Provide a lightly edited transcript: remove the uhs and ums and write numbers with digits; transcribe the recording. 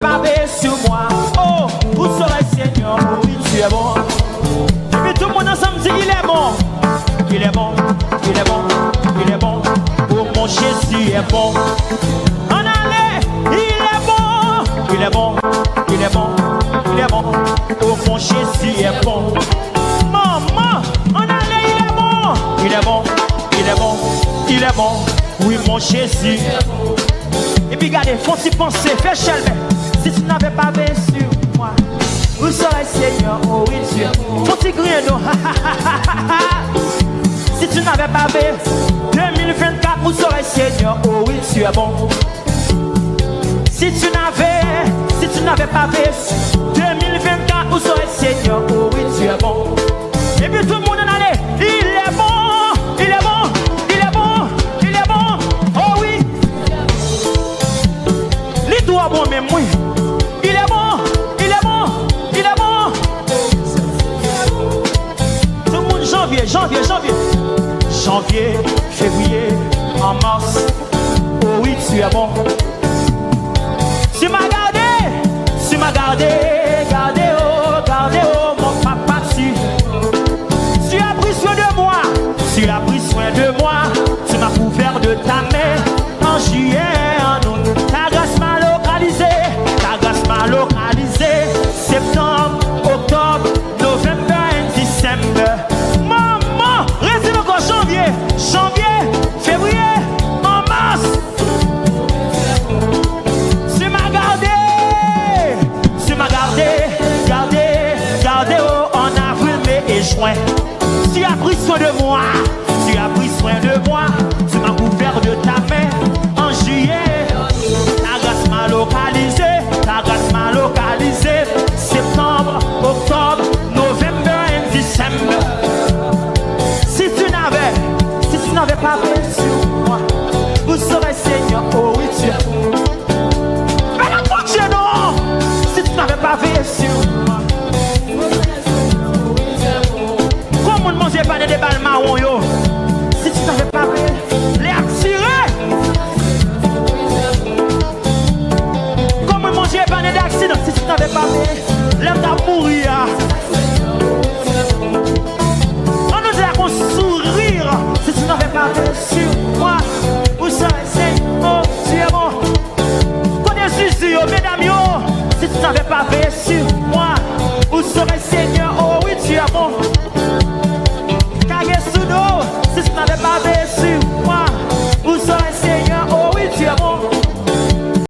Pavé sur moi, oh, vous serez Seigneur, oui, tu es bon. Et puis tout le monde ensemble dit il est bon, il est bon, il est bon, il est bon. Oh mon Jésus est bon. En allée, il est bon, il est bon, il est bon, il est bon. Oh mon Jésus est bon. Maman, en allée, il est bon, il est bon, il est bon, il est bon. Oui mon Jésus. Et puis regardez, faut-il penser, fais chaleur. Si tu n'avais pas veillé sur moi, où serais Seigneur, oh oui Dieu. Faut-il crier non? Si tu n'avais pas veillé, 2024, où serais Seigneur, oh oui tu es bon. Si tu n'avais pas veillé, 2024, où serais Seigneur, oh oui tu es bon. Et puis tout le monde en allait, il est bon, il est bon, il est bon, il est bon, oh oui. Les doigts bon même oui. Il est bon, il est bon, il est bon. Tout le monde janvier, février, en mars. Oh oui, tu es bon. Tu m'as gardé, gardé, oh, mon papa, tu as pris soin de moi, tu as pris soin de moi. Tu m'as couvert de ta main en juillet, en août. Ta grâce m'a localisé, septembre, octobre, novembre et décembre. Maman, reste encore janvier, février, en mars. Tu m'as gardé, oh, en avril, mai et juin. Tu as pris soin de moi, tu m'as couvert de ta main en juillet. Ta grâce m'a localisé, septembre, octobre, novembre et décembre. Si tu n'avais pas veillé sur moi, vous serez Seigneur, oh oui tu es. Mais la moitié non. Si tu n'avais pas veillé sur moi, comment ne mangeait pas des balles marron yo? Si tu n'avais pas veillé, les attirer. Comment ne mangeait pas des accidents? Si tu n'avais pas veillé, l'homme t'a mourir. On nous dit qu'on sourire. Si tu n'avais pas veillé sur moi, où serais Seigneur, oh tu es bon. Connais Jésus, oh mesdames, yo. Si tu n'avais pas veillé sur moi, où serais Seigneur?